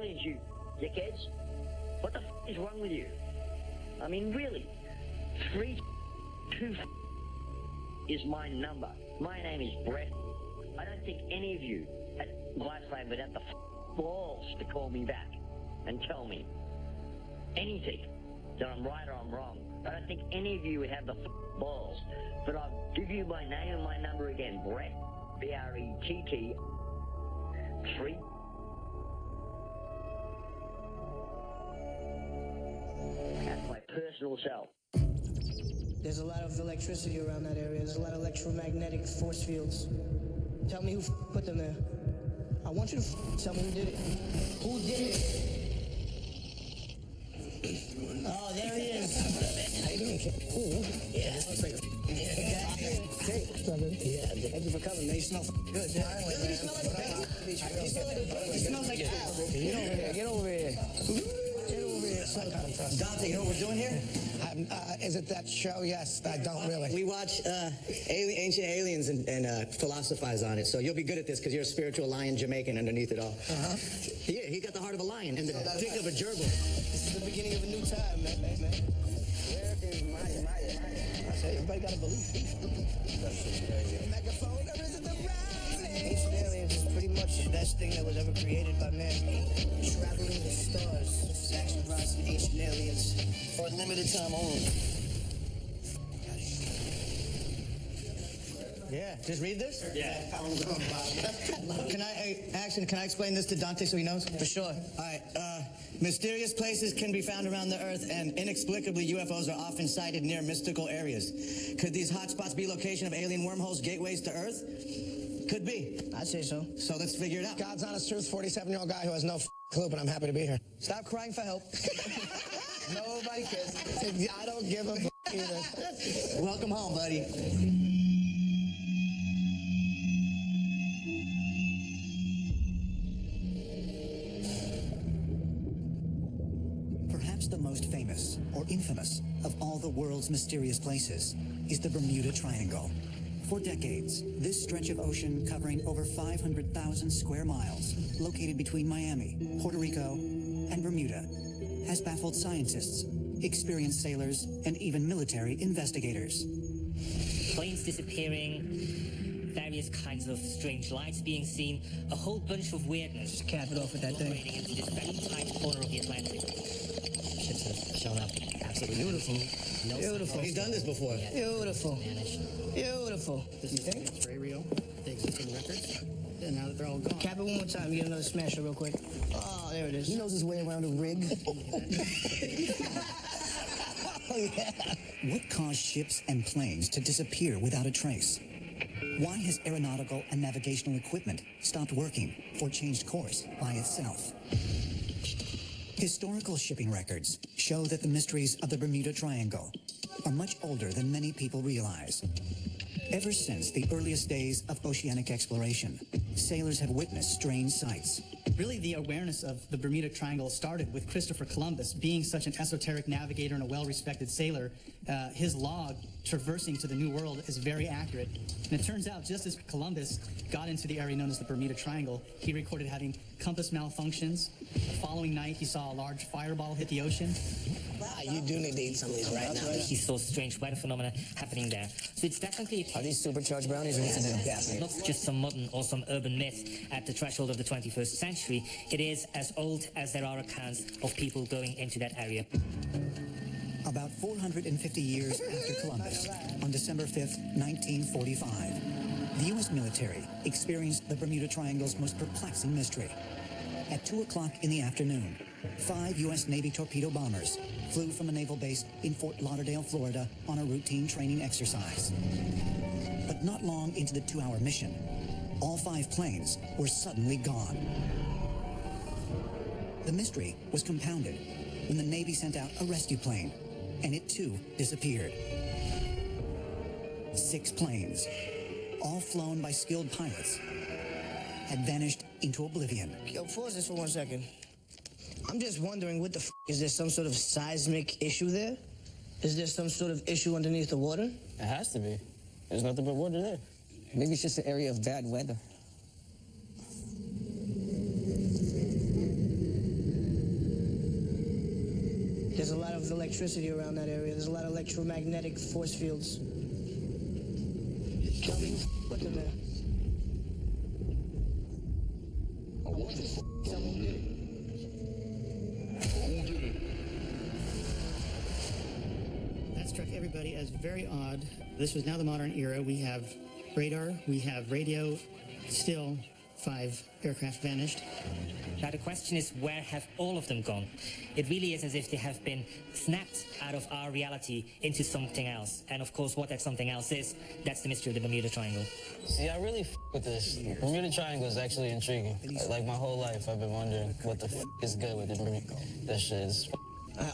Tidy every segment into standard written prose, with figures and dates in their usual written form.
aliens, you dickheads. What the f is wrong with you? I mean, really. 3-2 is my number. My name is Brett. I don't think any of you at Glassland would have the balls to call me back and tell me anything, that I'm right or I'm wrong. I don't think any of you would have the balls. But I'll give you my name and my number again, Brett. B-R-E-T-T. 3. That's my personal cell. There's a lot of electricity around that area. There's a lot of electromagnetic force fields. Tell me who put them there. I want you to tell me who did it. Who did it? Oh, there he is. How you doing, kid? Ooh. Yeah. Hey. Thank you for coming, man. You smell good. Yeah. You smell like a baby. You smell like a Get over here. Get over here. Dante, you know what we're doing here? Is it that show? Yes, I don't really. We watch ancient aliens and philosophize on it. So you'll be good at this because you're a spiritual lion Jamaican underneath it all. Yeah, he got the heart of a lion and the dick of a gerbil. This is the beginning of a new time, man. Where is my I say, everybody got a belief. Megaphone, there isn't the ancient aliens is pretty much the best thing that was ever created by man. Traveling the stars. Action Bronson, ancient aliens. For a limited time only. Yeah, just read this? Yeah. Can I explain this to Dante so he knows? For sure. All right, mysterious places can be found around the Earth, and inexplicably UFOs are often sighted near mystical areas. Could these hotspots be location of alien wormholes, gateways to Earth? Could be. I'd say so. So let's figure it out. God's honest truth, 47-year-old guy who has no clue, but I'm happy to be here. Stop crying for help. Nobody cares. I don't give a either. Welcome home, buddy. Perhaps the most famous or infamous of all the world's mysterious places is the Bermuda Triangle. For decades, this stretch of ocean covering over 500,000 square miles, located between Miami, Puerto Rico, and Bermuda, has baffled scientists, experienced sailors, and even military investigators. Planes disappearing, various kinds of strange lights being seen, a whole bunch of weirdness. Just cap it off with that thing. Operating into this very tight corner of the Atlantic. Ships have shown up. Absolutely Beautiful. No Beautiful. He's done this before. Beautiful. Vanished. Beautiful. This is very real. The existing records. And now that they're all gone. Cap it one more time. You get another smasher real quick. Oh, there it is. He knows his way around a rig. Oh, yeah. What caused ships and planes to disappear without a trace? Why has aeronautical and navigational equipment stopped working or changed course by itself? Historical shipping records show that the mysteries of the Bermuda Triangle are much older than many people realize. Ever since the earliest days of oceanic exploration, sailors have witnessed strange sights. Really, the awareness of the Bermuda Triangle started with Christopher Columbus. Being such an esoteric navigator and a well-respected sailor, his log traversing to the New World is very accurate. And it turns out, just as Columbus got into the area known as the Bermuda Triangle, he recorded having compass malfunctions. The following night, he saw a large fireball hit the ocean. You do need to eat some of these right now. He saw strange weather phenomena happening there. So it's definitely Are these supercharged brownies or what's it? It's not just some modern or some urban myth at the threshold of the 21st century. It is as old as there are accounts of people going into that area. About 450 years after Columbus, on December 5th, 1945, the U.S. military experienced the Bermuda Triangle's most perplexing mystery. At 2 o'clock in the afternoon, 5 U.S. Navy torpedo bombers flew from a naval base in Fort Lauderdale, Florida, on a routine training exercise. But not long into the 2-hour mission, all 5 planes were suddenly gone. The mystery was compounded when the Navy sent out a rescue plane, and it too disappeared. 6 planes, all flown by skilled pilots, had vanished into oblivion. Yo, pause this for 1 second. I'm just wondering, what the f***? Is there some sort of seismic issue there? Is there some sort of issue underneath the water? It has to be. There's nothing but water there. Maybe it's just an area of bad weather. There's a lot of electricity around that area. There's a lot of electromagnetic force fields. Tell me who put them there. I want you to tell me who did it. That struck everybody as very odd. This was now the modern era. We have radar, we have radio, still 5 aircraft vanished. Now the question is, where have all of them gone? It really is as if they have been snapped out of our reality into something else. And of course, what that something else is, that's the mystery of the Bermuda Triangle. See, I really with this. Bermuda Triangle is actually intriguing. Like my whole life, I've been wondering what the is good with the Bermuda. That shit is.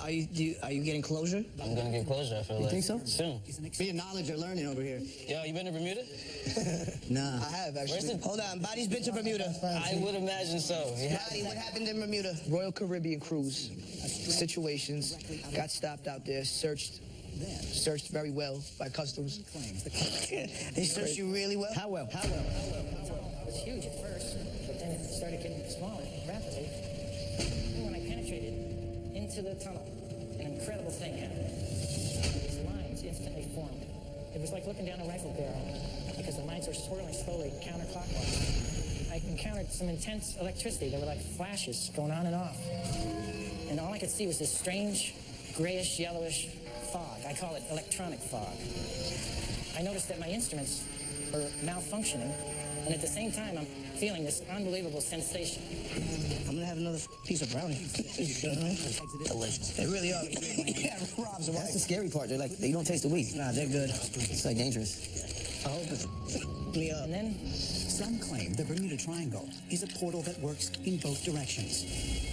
Are you getting closure? I'm gonna get closure, I feel like. You think so? Soon. Be a knowledge or learning over here. Yo, you been to Bermuda? Nah. I have, actually. Hold on, Body's been to Bermuda. I would imagine so. Yeah. Body, what happened in Bermuda? Royal Caribbean cruise. Situations. Got stopped out there, searched very well by customs. They searched you really well? How well? It was huge at first, but then it started getting smaller rapidly. And when I penetrated into the tunnel, an incredible thing happened. These lines instantly formed. It was like looking down a rifle barrel because the lines were swirling slowly counterclockwise. I encountered some intense electricity. There were like flashes going on and off. And all I could see was this strange, grayish, yellowish fog. I call it electronic fog. I noticed that my instruments were malfunctioning, and at the same time, I'm feeling this unbelievable sensation. I'm gonna have another piece of brownie. Delicious. They really are. Yeah, Rob's right. That's the scary part. They don't taste the weed. Nah, they're good. It's like dangerous. I hope it's me up. And then Some claim the Bermuda Triangle is a portal that works in both directions.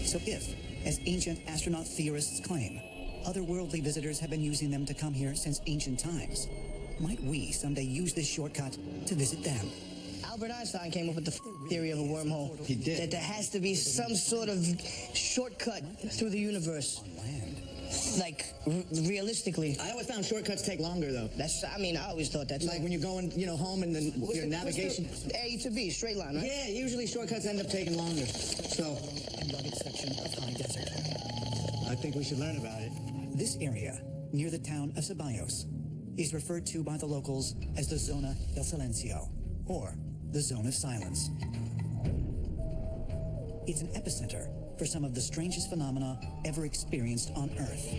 So if, as ancient astronaut theorists claim, otherworldly visitors have been using them to come here since ancient times, might we someday use this shortcut to visit them? Albert Einstein came up with the theory of a wormhole. He did. That there has to be some sort of shortcut through the universe. On land. Like, realistically. I always found shortcuts take longer, though. I always thought that. Like when you're going, home and then your navigation. A to B, straight line, right? Yeah, usually shortcuts end up taking longer. So, Rugged section of high desert. I think we should learn about it. This area, near the town of Ceballos, is referred to by the locals as the Zona del Silencio, or the Zone of Silence. It's an epicenter for some of the strangest phenomena ever experienced on Earth.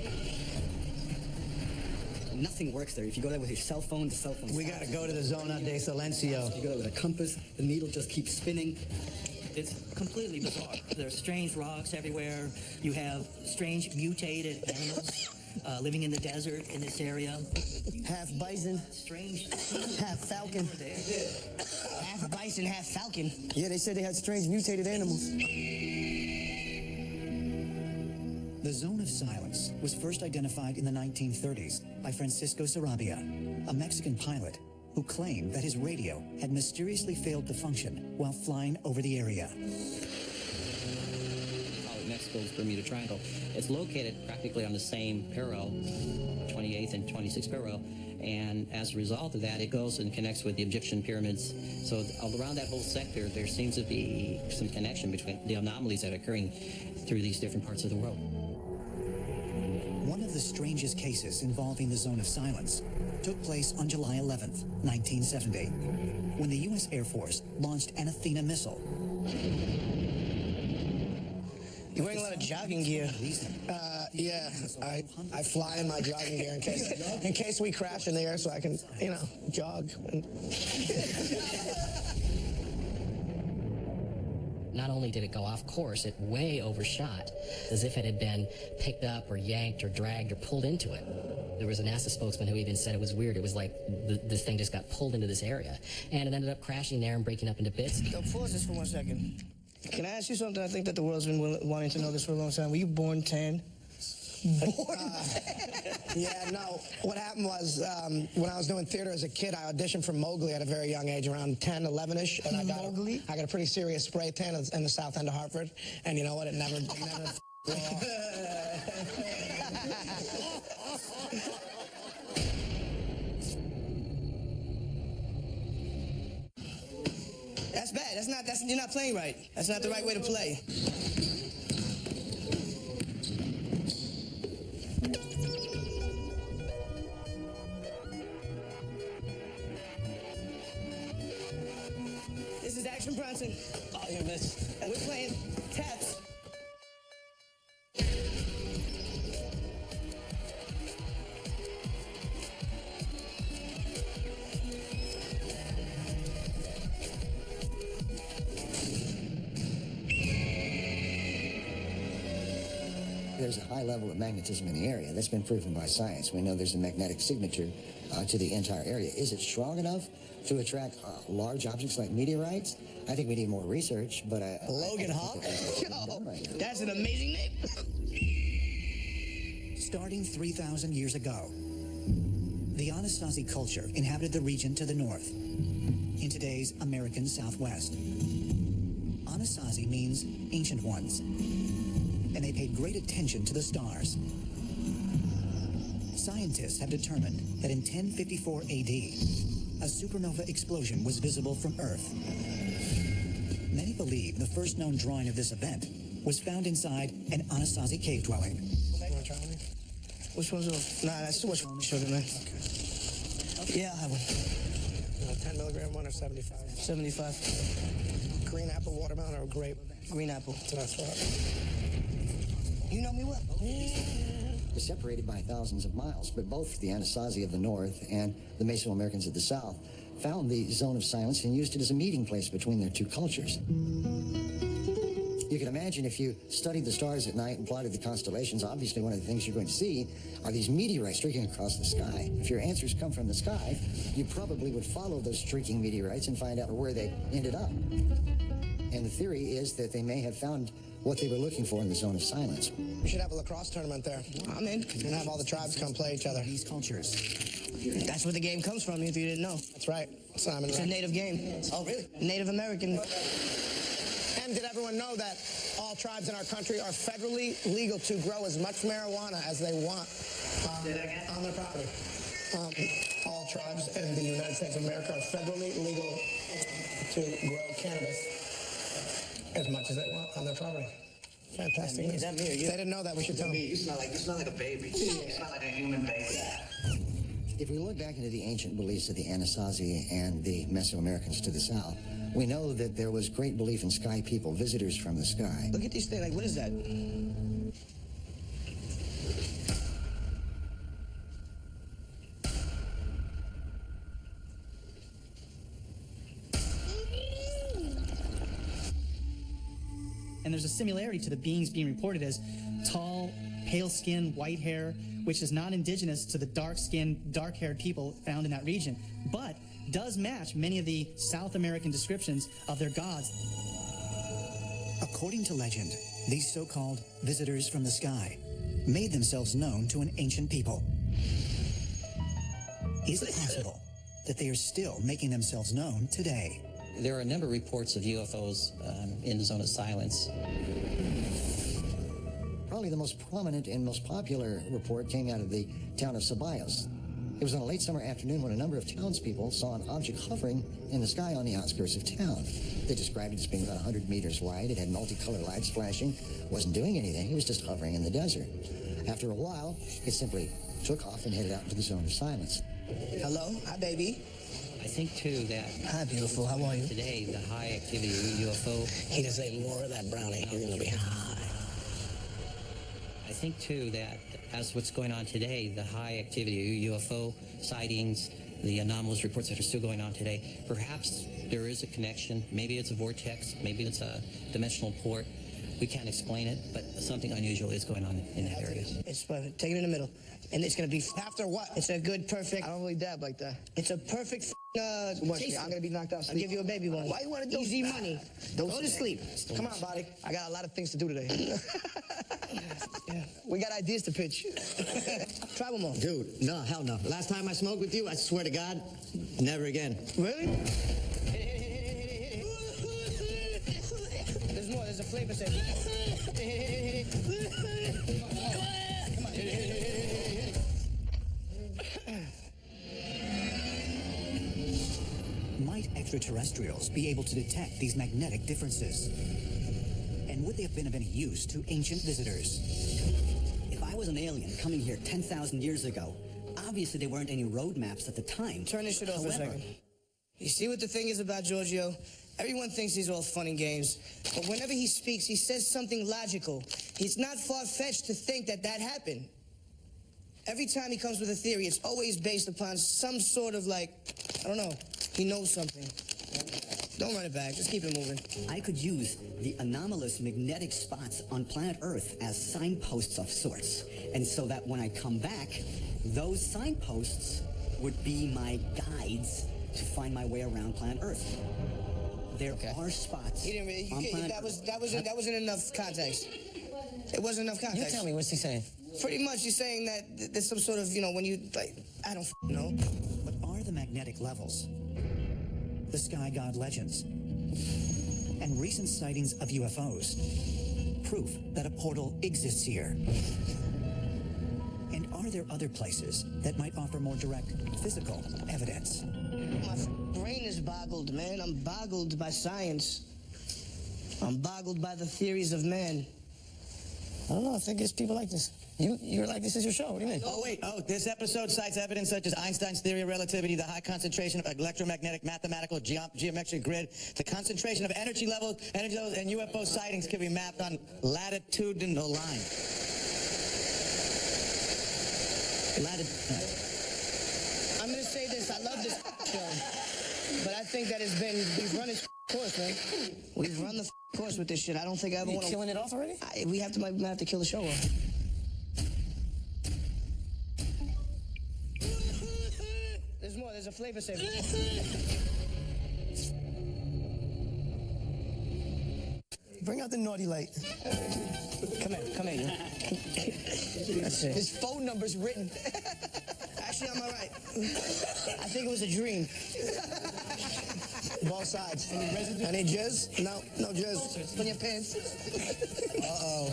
Nothing works there. If you go there with your cell phone, the cell phone We stops. gotta go to the Zona de Silencio. If you go there with a compass, the needle just keeps spinning. It's completely bizarre. There are strange rocks everywhere. You have strange mutated animals living in the desert in this area. Half bison, Strange. half falcon. There. Half bison, half falcon. Yeah, they said they had strange mutated animals. The Zone of Silence was first identified in the 1930s by Francisco Sarabia, a Mexican pilot who claimed that his radio had mysteriously failed to function while flying over the area. Call it Mexico's Bermuda Triangle. It's located practically on the same parallel, 28th and 26th parallel, and as a result of that, it goes and connects with the Egyptian pyramids. So around that whole sector, there seems to be some connection between the anomalies that are occurring through these different parts of the world. One of the strangest cases involving the Zone of Silence took place on July 11th, 1970, when the U.S. Air Force launched an Athena missile. You're wearing a lot of jogging gear. Yeah, I fly in my jogging gear in case we crash in the air so I can, jog. Not only did it go off course, it way overshot, as if it had been picked up or yanked or dragged or pulled into it. There was a NASA spokesman who even said it was weird. It was like this thing just got pulled into this area. And it ended up crashing there and breaking up into bits. Yo, pause this for 1 second. Can I ask you something? I think that the world's been wanting to know this for a long time. Were you born tan? Yeah, no. What happened was, when I was doing theater as a kid, I auditioned for Mowgli at a very young age, around 10, 11-ish. And I got a pretty serious spray tan in the south end of Hartford. And you know what? It never That's bad. You're not playing right. That's not the right way to play. Bronson. Oh, you missed. And we're playing taps. There's a high level of magnetism in the area. That's been proven by science. We know there's a magnetic signature to the entire area. Is it strong enough to attract large objects like meteorites? I think we need more research, but Logan Hawk? Yo, that's an amazing name. Starting 3,000 years ago, the Anasazi culture inhabited the region to the north, in today's American Southwest. Anasazi means ancient ones, and they paid great attention to the stars. Scientists have determined that in 1054 AD, a supernova explosion was visible from Earth. Many believe the first known drawing of this event was found inside an Anasazi cave dwelling. Which one's off? Nah, that's too much sugar, man. Okay. Yeah, I'll have one. 10 milligram one or 75? 75. Green apple, watermelon, or grape? Green apple. That's right. You know me well. We're separated by thousands of miles, but both the Anasazi of the north and the Mesoamericans of the south found the zone of silence and used it as a meeting place between their two cultures. You can imagine if you studied the stars at night and plotted the constellations, obviously one of the things you're going to see are these meteorites streaking across the sky. If your answers come from the sky, you probably would follow those streaking meteorites and find out where they ended up. And the theory is that they may have found what they were looking for in the zone of silence. We should have a lacrosse tournament there. I'm in. And have all the tribes come play each other. These cultures. That's where the game comes from, if you didn't know. That's right, Simon. It's a native game. Oh, really? Native American. And did everyone know that all tribes in our country are federally legal to grow as much marijuana as they want on their property? All tribes in the United States of America are federally legal to grow cannabis as much as they want on their property. Fantastic. Is that me or you? They didn't know that. We should tell them. You smell like a baby. You smell like a human baby. If we look back into the ancient beliefs of the Anasazi and the Mesoamericans to the south, we know that there was great belief in sky people, visitors from the sky. Look at these things. Like, what is that? And there's a similarity to the beings being reported as tall, pale skin, white hair, which is not indigenous to the dark-skinned, dark-haired people found in that region, but does match many of the South American descriptions of their gods. According to legend, these so-called visitors from the sky made themselves known to an ancient people. Is it possible that they are still making themselves known today? There are a number of reports of UFOs in the zone of silence. Probably the most prominent and most popular report came out of the town of Ceballos. It was on a late summer afternoon when a number of townspeople saw an object hovering in the sky on the outskirts of town. They described it as being about 100 meters wide. It had multicolored lights flashing, wasn't doing anything. It was just hovering in the desert. After a while, it simply took off and headed out into the zone of silence. Hello? Hi, baby. I think, too, that... Hi, beautiful. How are you? Today, the high activity of UFO... He just ate more of that brownie. He's going to be high. I think, too, that as what's going on today, the high activity of UFO sightings, the anomalous reports that are still going on today, perhaps there is a connection. Maybe it's a vortex. Maybe it's a dimensional port. We can't explain it, but something unusual is going on in that area. It's perfect. Take it in the middle. And it's going to be... After what? It's a good, perfect... I don't really dab like that. It's a perfect... I'm going to be knocked out. I'll give you a baby one. Why you want to do easy money? Don't go to sleep. Come on, buddy. I got a lot of things to do today. Yeah. We got ideas to pitch. Try one more. Dude, no, hell no. Last time I smoked with you, I swear to God, never again. Really? There's more. There's a flavor set. Come on. Might extraterrestrials be able to detect these magnetic differences? And would they have been of any use to ancient visitors? If I was an alien coming here 10,000 years ago, obviously there weren't any road maps at the time. Turn this shit off for a second. You see what the thing is about Giorgio? Everyone thinks he's all fun and games, but whenever he speaks, he says something logical. He's not far-fetched to think that that happened. Every time he comes with a theory, it's always based upon some sort of, like, I don't know, he knows something. Don't run it back, just keep it moving. I could use the anomalous magnetic spots on planet Earth as signposts of sorts. And so that when I come back, those signposts would be my guides to find my way around planet Earth. There are spots He didn't really, on planet that wasn't enough context. It wasn't enough context. You tell me, what's he saying? Pretty much, he's saying that there's some sort of, you know, when you, like, I don't know. What are the magnetic levels? The sky god legends, and recent sightings of UFOs, proof that a portal exists here. And are there other places that might offer more direct physical evidence? My brain is boggled, man. I'm boggled by science. I'm boggled by the theories of man. I don't know, I think it's people like this. You're like, this is your show, what do you mean? Oh, wait. Oh, this episode cites evidence such as Einstein's theory of relativity, the high concentration of electromagnetic mathematical geometric grid, the concentration of energy levels, and UFO sightings can be mapped on latitudinal line. I'm gonna say this, I love this show, but I think that we've run its course, man. We've run the course with this shit. I don't think I ever want to... killing it off already? We might have to kill the show off. There's more, there's a flavor saver. Bring out the naughty light. Come here. That's it. His phone number's written. Actually, I'm all right. I think it was a dream. Both sides. Any jizz? No jizz. On your pants. Uh-oh.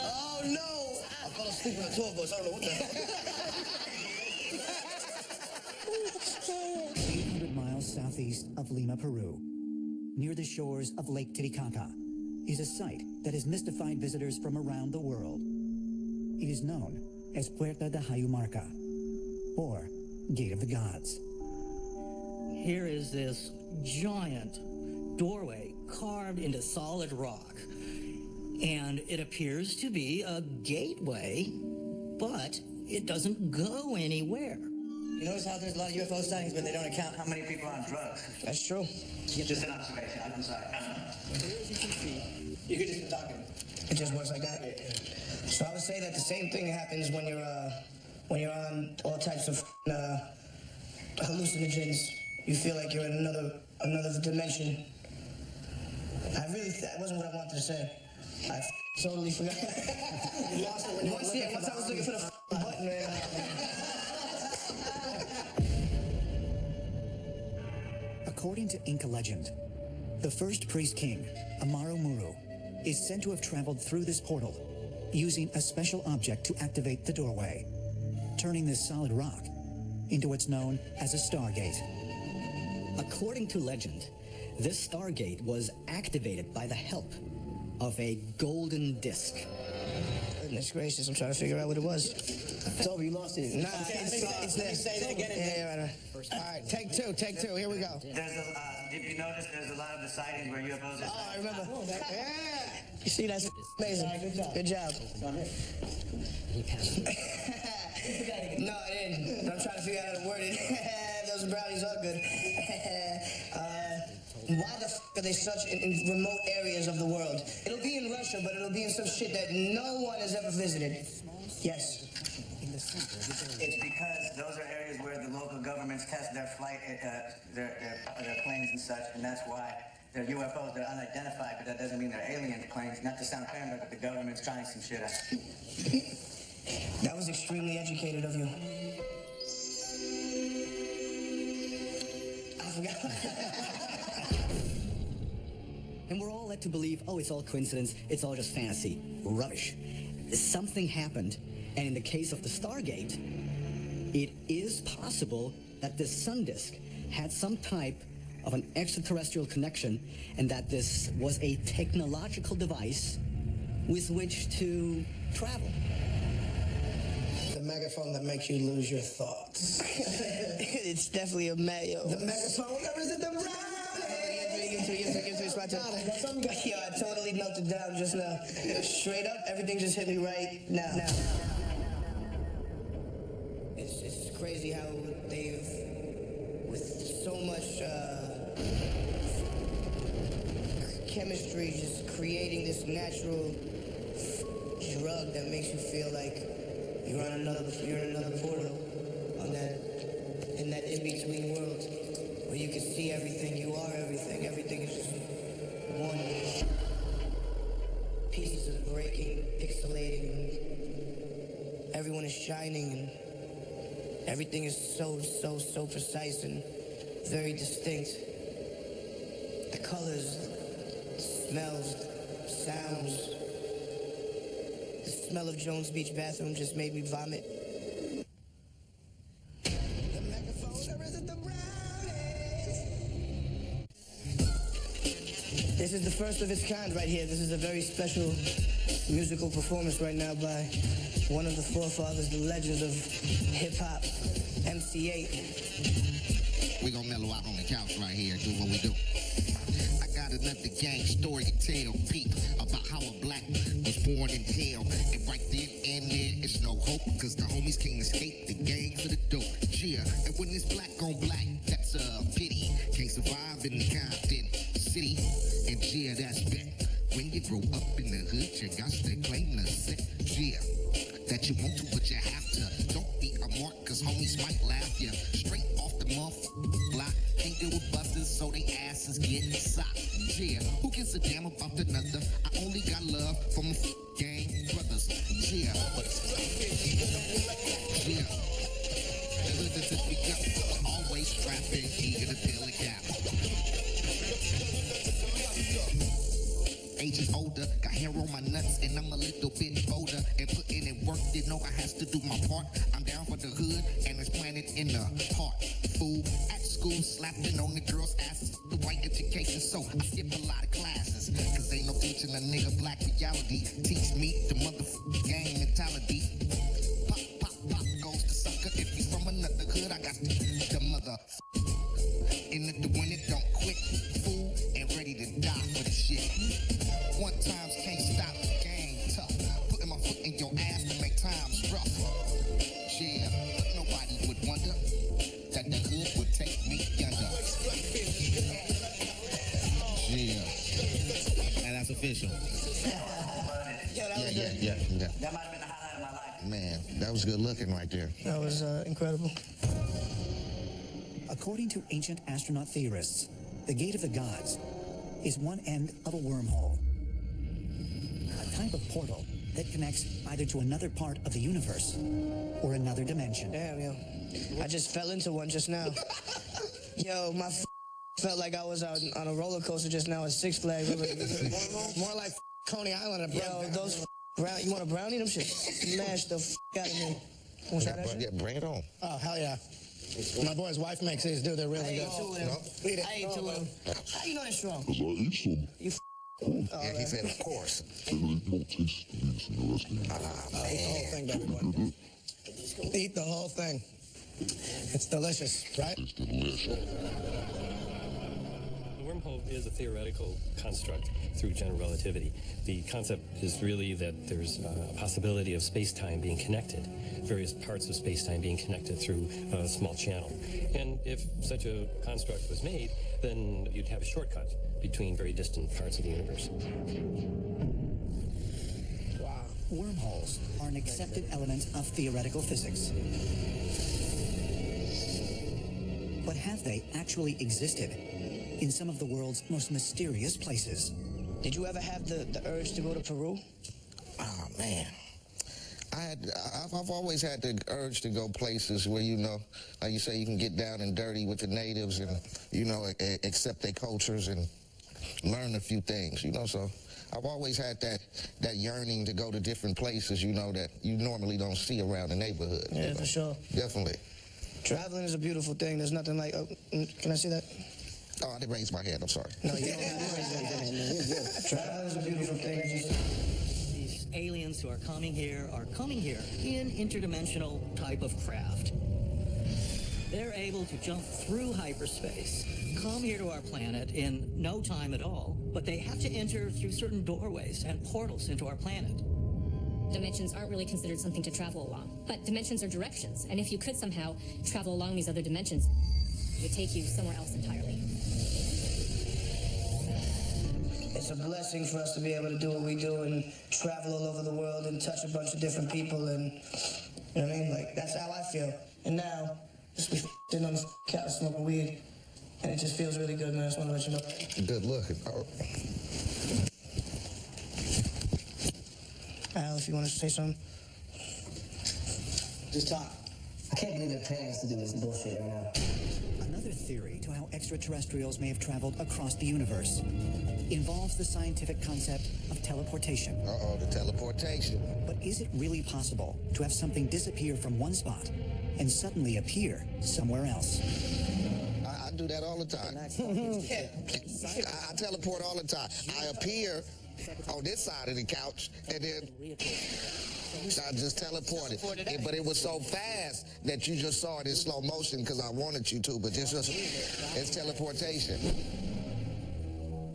Oh, no. I fell asleep on the tour bus, I don't know what the hell. 800 miles southeast of Lima, Peru, near the shores of Lake Titicaca, is a site that has mystified visitors from around the world. It is known as Puerta de Hayumarca, or Gate of the Gods. Here is this giant doorway carved into solid rock, and it appears to be a gateway, but it doesn't go anywhere. You notice how there's a lot of UFO sightings, but they don't account how many people are on drugs. That's true. Just an observation. I'm sorry. As you can see, You could just be talking. It just works like that. So I would say that the same thing happens when you're on all types of hallucinogens. You feel like you're in another dimension. That wasn't what I wanted to say. I totally forgot. You lost it when you Once I was looking for the button, man. According to Inca legend, the first priest king, Amaro Muru, is said to have traveled through this portal using a special object to activate the doorway, turning this solid rock into what's known as a stargate. According to legend, this stargate was activated by the help of a golden disc. Goodness gracious, I'm trying to figure out what it was. Toby, you lost it. Nah, it's there. Say that again. Yeah, right. All right, take two. Here we go. Did you notice there's a lot of the sightings where UFOs are... Oh, I remember. Yeah. You see, that's amazing. Good job. He passed. No, I didn't. But I'm trying to figure out how to word it. Those brownies are good. Why the f are they such in remote areas of the world? It'll be in Russia, but it'll be in some shit that no one has ever visited. Yes. It's because those are areas where the local governments test their flight, their planes and such, and that's why they're UFOs. They're unidentified, but that doesn't mean they're alien planes. Not to sound paranoid, but the government's trying some shit out. That was extremely educated of you. I forgot. And we're all led to believe, oh, it's all coincidence, it's all just fantasy. Rubbish. Something happened, and in the case of the Stargate, it is possible that this sun disk had some type of an extraterrestrial connection, and that this was a technological device with which to travel. The megaphone that makes you lose your thoughts. It's definitely a mayo. The megaphone that was in the round. Get to the spot. Yo, I totally melted down just now. Straight up, everything just hit me right now. It's crazy how they've, with so much chemistry, just creating this natural drug that makes you feel like you're in another portal in that in-between world where you can see everything, you are everything, everything is just one. Pieces are breaking, pixelating, everyone is shining, and everything is so precise and very distinct. The colors, smells, sounds. The smell of Jones Beach bathroom just made me vomit. This is the first of its kind right here. This is a very special musical performance right now by one of the forefathers, the legend of hip-hop, MC8. We gonna mellow out on the couch right here, do what we do. I got another gang story to tell, peep, about how a black was born in hell. And right then and there, it's no hope, cause the homies can't escape the gang for the dope. Yeah, and when it's black on black, that's a pity. Can't survive in the Compton city. And yeah, that's bet. When you grow up in the hood, you got to claim the set. Yeah, that you want to, but you have to. Don't be a mark, cause homies might laugh you straight off the block. Can't deal with busters, so they asses get socked. Yeah, who gives a damn about another? I only got love for my gang brothers. Yeah, but yeah, the hood is we got. Always trapping, eager to peel a cap. Age is older, got hair on my nuts, and I'm a little bit bolder. And putting in work, you know I has to do my part. I'm down for the hood, and it's planted in the heart. Fool, at school, slapping on the girls' asses. The white education, so I skip a lot of classes. Cause ain't no teaching a nigga black reality. Teach me the motherfucking gang mentality. Pop, pop, pop goes the sucker. If he's from another hood, I got the mother. In it to win it, don't quit. Fool, and ready to die for the shit. One times can't stop the game tough. Putting my foot in your ass to make times rough. Yeah, but nobody would wonder that the hood would take me under. Yeah, and that's official. Yeah. That might have been the highlight of my life. Man, that was good looking right there. That was incredible. According to ancient astronaut theorists, the Gate of the Gods is one end of a wormhole, a type of portal that connects either to another part of the universe or another dimension. Damn, yo. I just fell into one just now. Yo, my felt like I was on a roller coaster just now at Six Flags. More like Coney Island. Yo, those you want a brownie? Them shit smash the out of me. Want to try that shit? Yeah, bring it on. Oh, hell yeah. My boy's wife makes these, dude. They're really good. I ate two of them. How you know they're strong? Because I ate some. You yeah, he said, of course. You don't taste these in the restaurant. Eat the whole thing, baby boy. Eat the whole thing. It's delicious, right? It's delicious. The wormhole is a theoretical construct through general relativity. The concept is really that there's a possibility of space-time being connected, various parts of space-time being connected through a small channel. And if such a construct was made, then you'd have a shortcut between very distant parts of the universe. Wow. Wormholes are an accepted element of theoretical physics. But have they actually existed in some of the world's most mysterious places? Did you ever have the urge to go to Peru? Oh, man. I've always had the urge to go places where, you know, like you say, you can get down and dirty with the natives and, you know, accept their cultures and learn a few things, you know, so I've always had that yearning to go to different places, you know, that you normally don't see around the neighborhood. Yeah, you know? for sure. Definitely. Traveling is a beautiful thing. There's nothing like... can I see that? Oh, I didn't raise my hand. I'm sorry. No, you don't have to raise that hand. Traveling is a beautiful thing. These aliens who are coming here in interdimensional type of craft. They're able to jump through hyperspace, come here to our planet in no time at all, but they have to enter through certain doorways and portals into our planet. Dimensions aren't really considered something to travel along, but dimensions are directions, and if you could somehow travel along these other dimensions, it would take you somewhere else entirely. It's a blessing for us to be able to do what we do and travel all over the world and touch a bunch of different people, and you know what I mean? Like, that's how I feel. And now, just be sitting on the couch smoking weed, and it just feels really good, man. I just want to let you know. Good looking. Oh. Al, if you want to say something. Just talk. I can't believe they're paying us to do this bullshit right now. Another theory to how extraterrestrials may have traveled across the universe involves the scientific concept of teleportation. Uh-oh, the teleportation. But is it really possible to have something disappear from one spot and suddenly appear somewhere else? I do that all the time. I teleport all the time. I appear on this side of the couch, and then I just teleported. But it was so fast that you just saw it in slow motion because I wanted you to, but it's teleportation.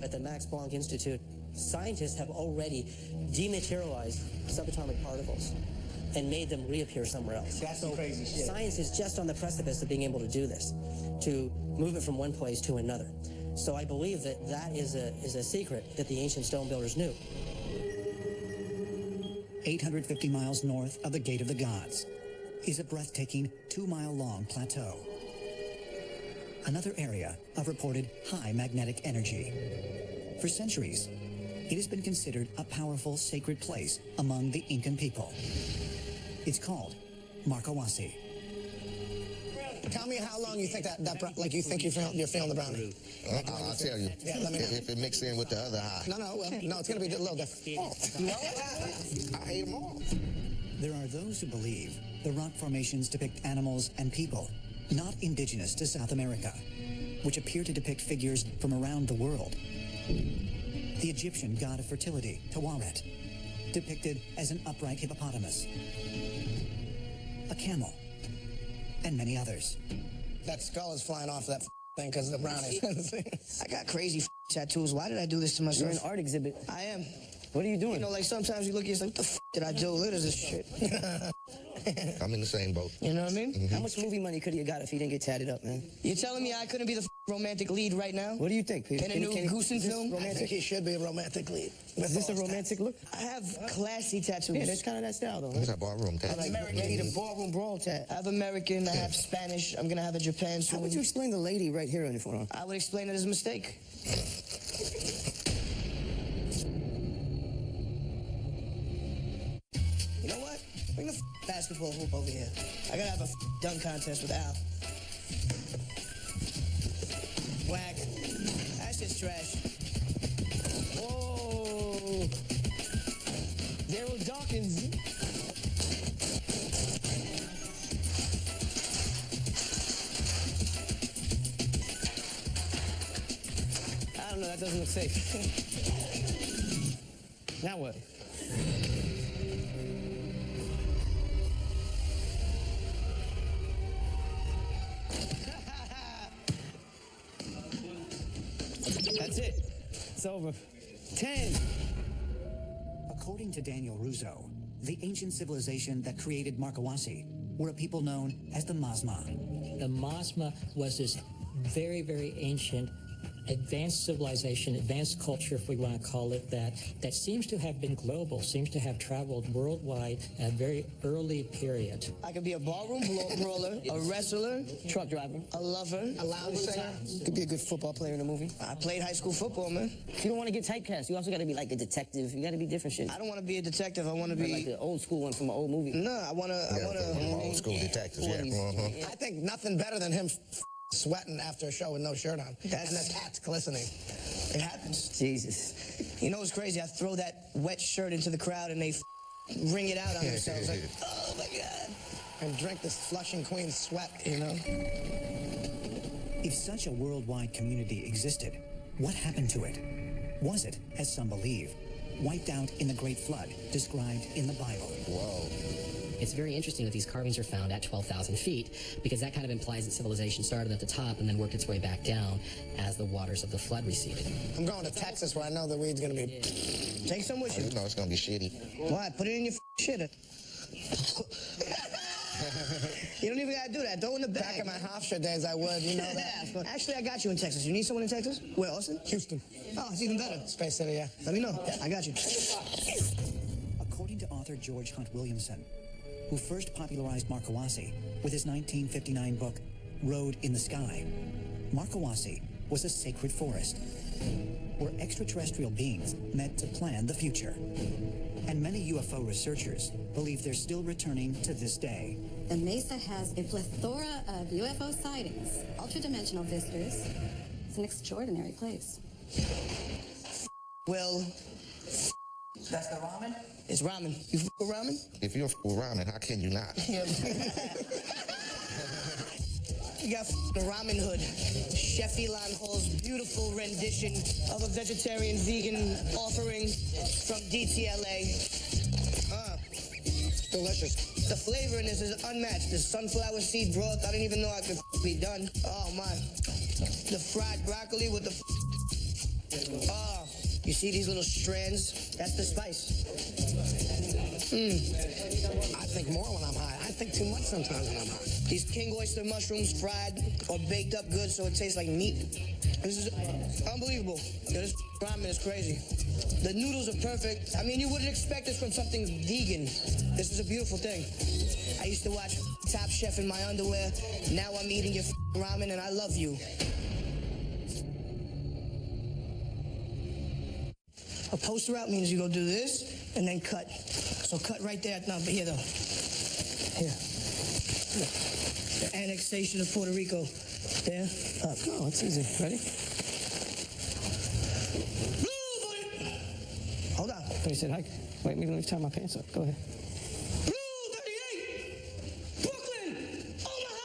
At the Max Planck Institute, scientists have already dematerialized subatomic particles and made them reappear somewhere else. That's some crazy shit. Science is just on the precipice of being able to do this, to move it from one place to another. So I believe that that is a secret that the ancient stone builders knew. 850 miles north of the Gate of the Gods is a breathtaking 2-mile-long plateau. Another area of reported high magnetic energy. For centuries, it has been considered a powerful sacred place among the Incan people. It's called Marcahuasi. Tell me how long you think you think you're feeling the brownie. I'll tell you. Yeah, let me know. If it mixes in with the other high. No, it's going to be a little different. I hate them all. There are those who believe the rock formations depict animals and people not indigenous to South America, which appear to depict figures from around the world. The Egyptian god of fertility, Tawaret, depicted as an upright hippopotamus, a camel, and many others. That skull is flying off that thing because of the brownies. I got crazy tattoos. Why did I do this to myself? You're an art exhibit. I am. What are you doing? You know, like sometimes you look at yourself, what the did I do? Look at this shit. I'm in the same boat. You know what I mean? How much movie money could he have got if he didn't get tatted up, man? You're telling me I couldn't be the romantic lead right now? What do you think, Peter? In a new Goosen film? I think he should be a romantic lead. Is this a romantic look? I have classy tattoos. Yeah, that's kind of that style, though. It's a ballroom tat. I have American. You need a ballroom brawl tat. I have American, I have Spanish, I'm gonna have a Japan soon. How would you explain the lady right here in the front? I would explain it as a mistake. You know what? Bring the basketball hoop over here. I gotta have a dunk contest with Al. Whack. That's just trash. Whoa! Daryl Dawkins. I don't know, that doesn't look safe. Now what? That's it. It's over. 10. According to Daniel Russo, the ancient civilization that created Marcahuasi were a people known as the Mazma. The Mazma was this very, very ancient, advanced civilization, advanced culture, if we want to call it that seems to have been global, seems to have traveled worldwide at a very early period. I could be a ballroom brawler, a wrestler, truck driver, a lover, a lounge singer. Could be a good football player in a movie. I played high school football, man. You don't want to get typecast. You also got to be like a detective. You got to be different shit. I don't want to be a detective. I want to be like the old school one from an old movie. No, I want to. Old school detectives, yeah. I think nothing better than him sweating after a show with no shirt on. And the cat's glistening. It happens. Jesus. You know what's crazy? I throw that wet shirt into the crowd and they wring it out on themselves. Like, oh my God. And drink this Flushing Queen's sweat, you know? If such a worldwide community existed, what happened to it? Was it, as some believe, wiped out in the Great Flood described in the Bible? Whoa. It's very interesting that these carvings are found at 12,000 feet, because that kind of implies that civilization started at the top and then worked its way back down as the waters of the flood receded. I'm going to Texas where I know the weed's going to be... Take some with you. You know it's going to be shitty. Why? Put it in your shitter. You don't even gotta do that. Throw in the bag. Back in my Hofstra days, I would. You know that. Actually, I got you in Texas. You need someone in Texas? Where, Austin? Houston. Oh, it's even better. Space City, yeah. Let me know. I got you. According to author George Hunt Williamson, who first popularized Markowasi with his 1959 book, Road in the Sky, Markowasi was a sacred forest where extraterrestrial beings met to plan the future. And many UFO researchers believe they're still returning to this day. The Mesa has a plethora of UFO sightings, ultra-dimensional visitors. It's an extraordinary place. Well, That's the ramen? it's ramen. You f with ramen? If you're with ramen, how can you not? Yeah. You got the ramen hood. Chef Elon Hall's beautiful rendition of a vegetarian vegan offering from DTLA. Delicious. The flavor in this is unmatched. The sunflower seed broth, I didn't even know I could be done. Oh my. The fried broccoli with the oh, you see these little strands? That's the spice. I think more when I'm high. I think too much sometimes when I'm high. These king oyster mushrooms fried or baked up good so it tastes like meat. This is unbelievable. Yo, this ramen is crazy. The noodles are perfect. I mean, you wouldn't expect this from something vegan. This is a beautiful thing. I used to watch Top Chef in my underwear. Now I'm eating your ramen and I love you. A poster out means you go do this and then cut. So cut right there. No, but here though. Here. The annexation of Puerto Rico. There. Up. Oh, it's easy. Ready? Hold on. He said, hi. Wait, let me tie my pants up. Go ahead. Blue 38! Brooklyn! Omaha!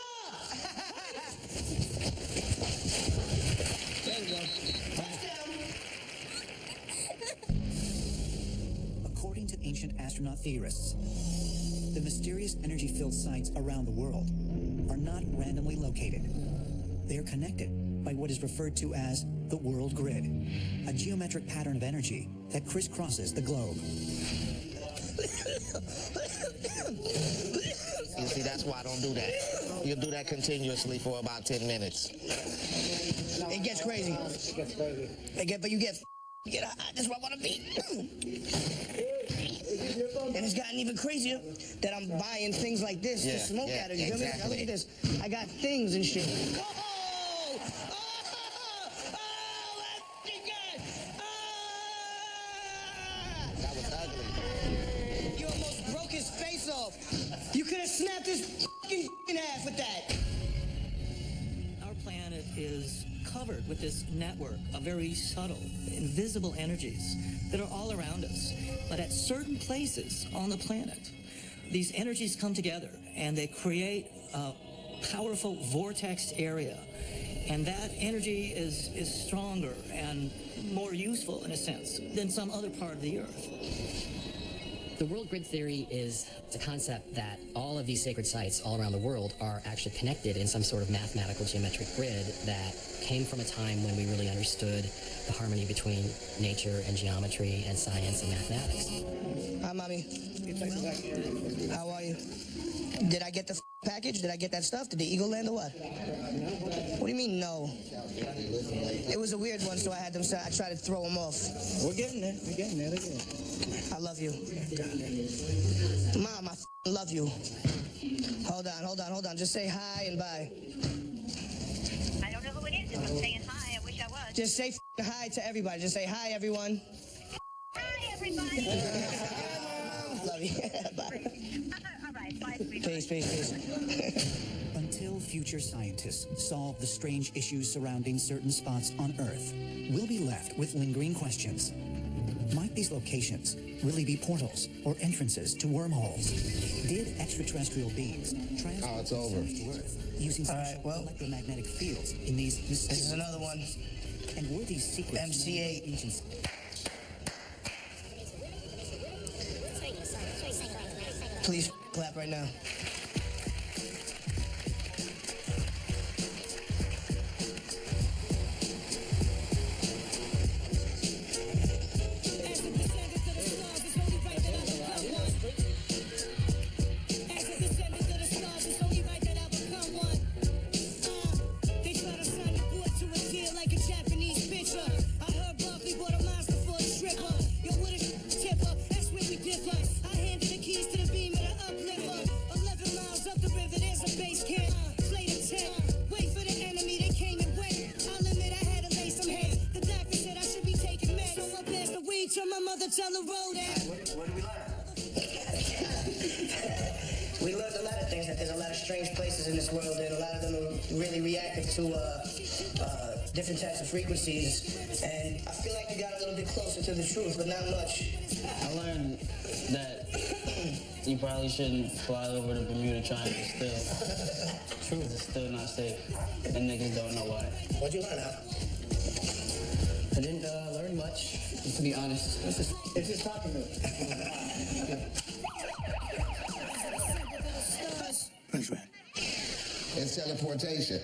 There we go. Touchdown! According to ancient astronaut theorists, the mysterious energy-filled sites around the world are not randomly located. They are connected by what is referred to as the world grid, a geometric pattern of energy that crisscrosses the globe. You see, that's why I don't do that. You do that continuously for about 10 minutes. It gets crazy. But you get that's where I want to be. And it's gotten even crazier that I'm buying things like this to smoke out of. You feel me? Now look at this. I got things and shit. That was ugly. You almost broke his face off. You could have snapped his fucking in half with that. Our planet is covered with this network of very subtle, invisible energies that are all around us. But at certain places on the planet, these energies come together and they create a powerful vortex area. And that energy is stronger and more useful, in a sense, than some other part of the Earth. The world grid theory is a concept that all of these sacred sites all around the world are actually connected in some sort of mathematical geometric grid that came from a time when we really understood the harmony between nature and geometry and science and mathematics. Hi, Mommy. How are you? Did I get the package? Did I get that stuff? Did the eagle land or what? What do you mean, no? It was a weird one, so I tried to throw them off. We're getting there. We're getting there. I love you. Mom, I love you. Hold on. Just say hi and bye. I don't know who it is. If I'm saying hi, I wish I was. Just say hi to everybody. Just say hi, everyone. Hi, everybody. Love you. Bye. All right, bye, sweetheart. Peace. Until future scientists solve the strange issues surrounding certain spots on Earth, we'll be left with lingering questions. Might these locations really be portals or entrances to wormholes? Did extraterrestrial beings transport themselves to Earth using special electromagnetic fields in these mysterious... This is another one. And were these secrets... MC8. Please clap right now. Tell the road What did we learn? We learned a lot of things, that there's a lot of strange places in this world, and a lot of them are really reactive to different types of frequencies. And I feel like you got a little bit closer to the truth, but not much. I learned that you probably shouldn't fly over the Bermuda Triangle still. True. It's still not safe, and niggas don't know why. What'd you learn, Al? I didn't learn much, to be honest. It's just talking to me. Thanks, man. It's teleportation.